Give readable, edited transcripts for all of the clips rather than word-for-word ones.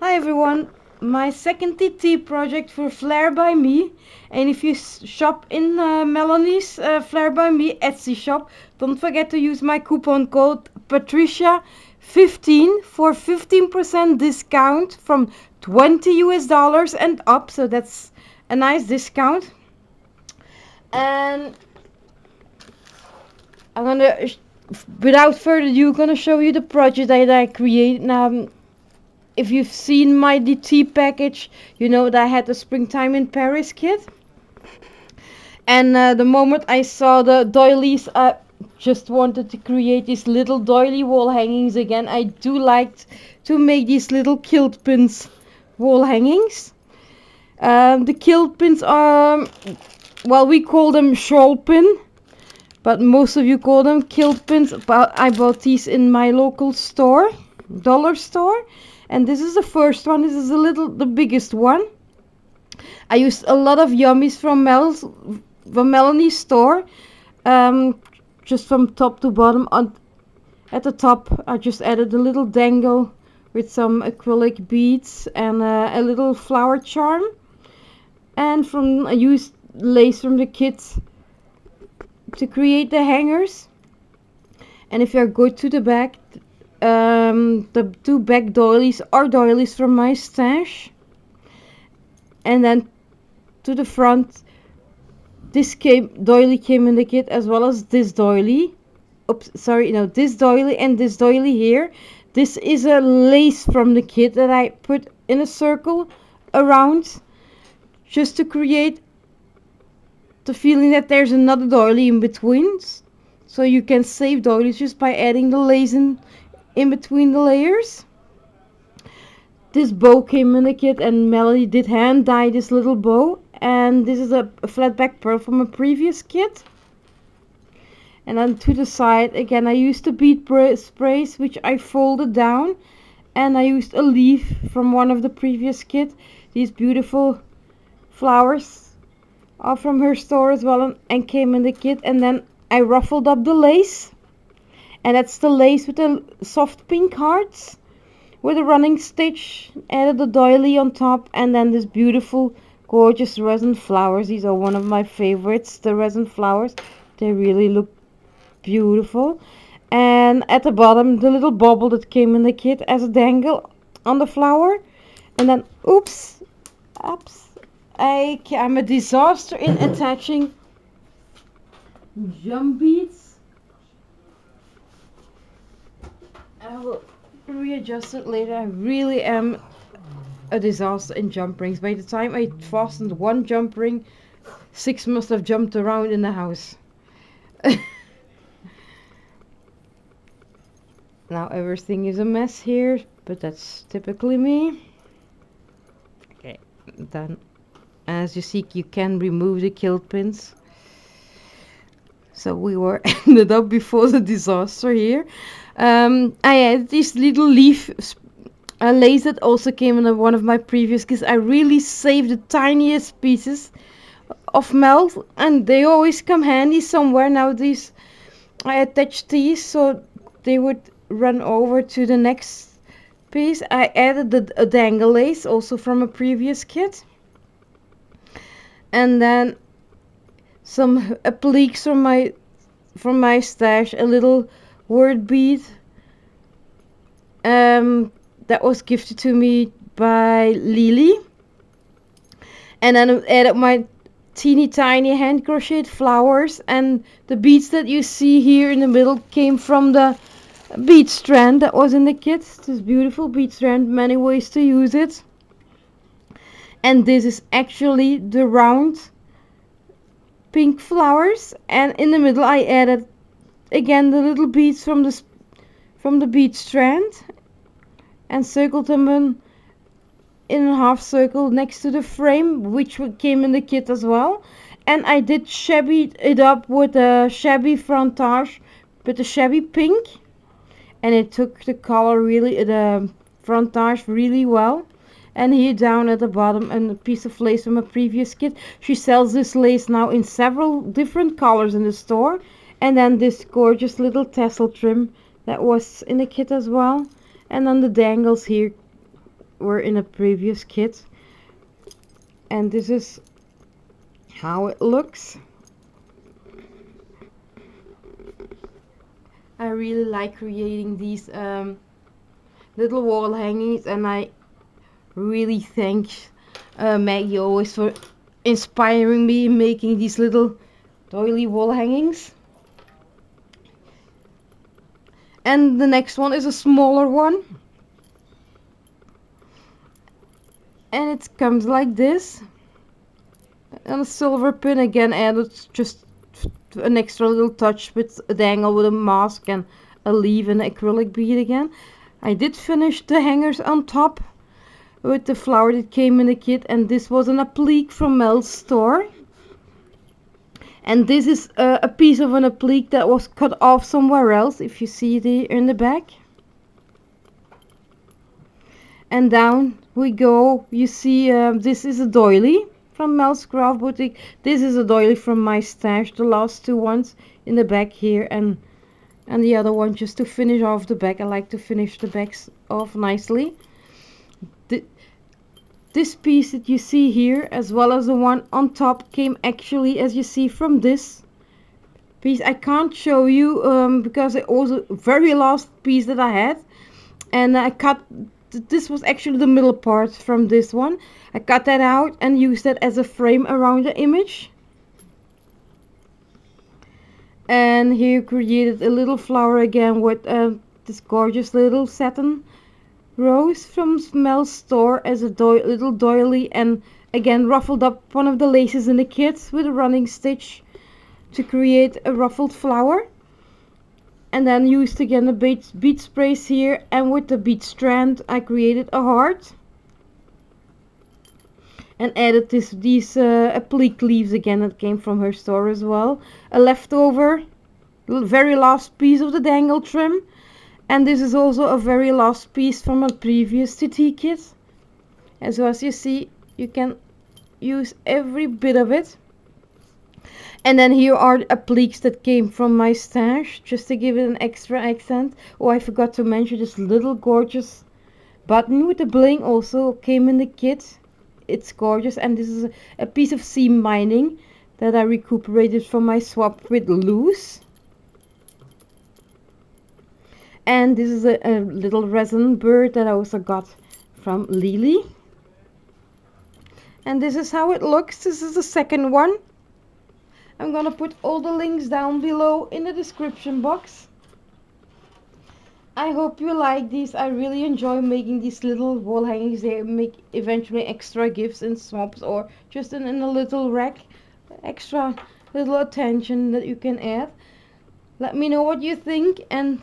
Hi everyone, my second TT project for Flair by me. And if you shop in Melanie's Flair by me Etsy shop, don't forget to use my coupon code Patricia15 for 15% discount from $20 and up. So that's a nice discount. And I'm gonna, without further ado, gonna show you the project that I created. Now, if you've seen my DT package, you know that I had the Springtime in Paris kit. And the moment I saw the doilies, I just wanted to create these little doily wall hangings again. I do like to make these little kilt pins wall hangings. The kilt pins are, well, we call them shawl pin, but most of you call them kilt pins. But I bought these in my local store, dollar store. And this is the first one. This is the biggest one. I used a lot of yummies from Melanie's store. Just from top to bottom. At the top, I just added a little dangle with some acrylic beads and a little flower charm. And I used lace from the kit to create the hangers. And if you go to the back, the two back doilies are doilies from my stash. And then to the front, this doily came in the kit, as well as this doily. Oops, sorry, no, this doily and this doily here. This is a lace from the kit that I put in a circle around, just to create the feeling that there's another doily in between. So you can save doilies just by adding the lace in between the layers. This bow came in the kit, and Melody did hand dye this little bow. And this is a flat back pearl from a previous kit. And then to the side, again, I used the bead sprays, which I folded down. And I used a leaf from one of the previous kit. These beautiful flowers are from her store as well, and came in the kit. And then I ruffled up the lace. And that's the lace with the soft pink hearts with a running stitch. Added the doily on top, and then this beautiful gorgeous resin flowers. These are one of my favorites, the resin flowers. They really look beautiful. And at the bottom, the little bauble that came in the kit as a dangle on the flower. And then oops, I'm a disaster in attaching jump beads. I will readjust it later. I really am a disaster in jump rings. By the time I fastened one jump ring, 6 must have jumped around in the house. Now everything is a mess here, but that's typically me. Okay, done. As you see, you can remove the kilt pins. So we were ended up before the disaster here. I had this little leaf lace that also came in one of my previous kits. I really saved the tiniest pieces of melt, and they always come handy somewhere. Now I attached these so they would run over to the next piece. I added a dangle lace also from a previous kit, and then some appliques from my stash, a little word bead that was gifted to me by Lily. And then I added my teeny tiny hand crocheted flowers, and the beads that you see here in the middle came from the bead strand that was in the kit. This beautiful bead strand, many ways to use it. And this is actually the round pink flowers, and in the middle I added again the little beads from the bead strand, and circled them in a half circle next to the frame, which came in the kit as well. And I did shabby it up with a shabby frontage, with a shabby pink, and it took the color really, the frontage really well. And here down at the bottom, a piece of lace from a previous kit. She sells this lace now in several different colors in the store. And then this gorgeous little tassel trim that was in the kit as well. And then the dangles here were in a previous kit. And this is how it looks. I really like creating these little wall hangings, and I really thank Maggie always for inspiring me in making these little doily wall hangings. And the next one is a smaller one, and it comes like this, and a silver pin again added, just an extra little touch with a dangle with a mask and a leaf and acrylic bead again. I did finish the hangers on top with the flower that came in the kit, and this was an applique from Mel's store. And this is a piece of an applique that was cut off somewhere else, if you see it in the back. And down we go. You see, this is a doily from Mel's Craft Boutique. This is a doily from my stash, the last two ones in the back here, and the other one just to finish off the back. I like to finish the backs off nicely. This piece that you see here, as well as the one on top, came actually, as you see, from this piece. I can't show you because it was a very last piece that I had, and I cut. This was actually the middle part from this one. I cut that out and used that as a frame around the image. And here created a little flower again with this gorgeous little satin rose from Mel's store as a little doily, and again ruffled up one of the laces in the kit with a running stitch to create a ruffled flower. And then used again the bead sprays here, and with the bead strand I created a heart and added these applique leaves again that came from her store as well. A leftover very last piece of the dangle trim, and this is also a very last piece from a previous TT kit. And so as you see, you can use every bit of it. And then here are appliques that came from my stash, just to give it an extra accent. Oh, I forgot to mention this little gorgeous button with the bling also came in the kit. It's gorgeous, and this is a piece of seam binding that I recuperated from my swap with Loose. And this is a little resin bird that I also got from Lily. And this is how it looks. This is the second one. I'm gonna put all the links down below in the description box. I hope you like these. I really enjoy making these little wall hangings. They make eventually extra gifts in swaps or just in a little rack. Extra little attention that you can add. Let me know what you think, and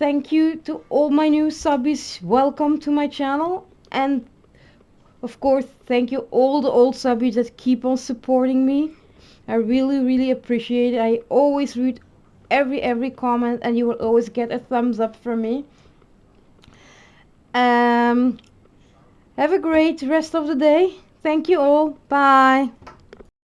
thank you to all my new subbies. Welcome to my channel, and of course thank you all the old subbies that keep on supporting me. I really appreciate it. I always read every comment, and you will always get a thumbs up from me. Have a great rest of the day. Thank you all. Bye.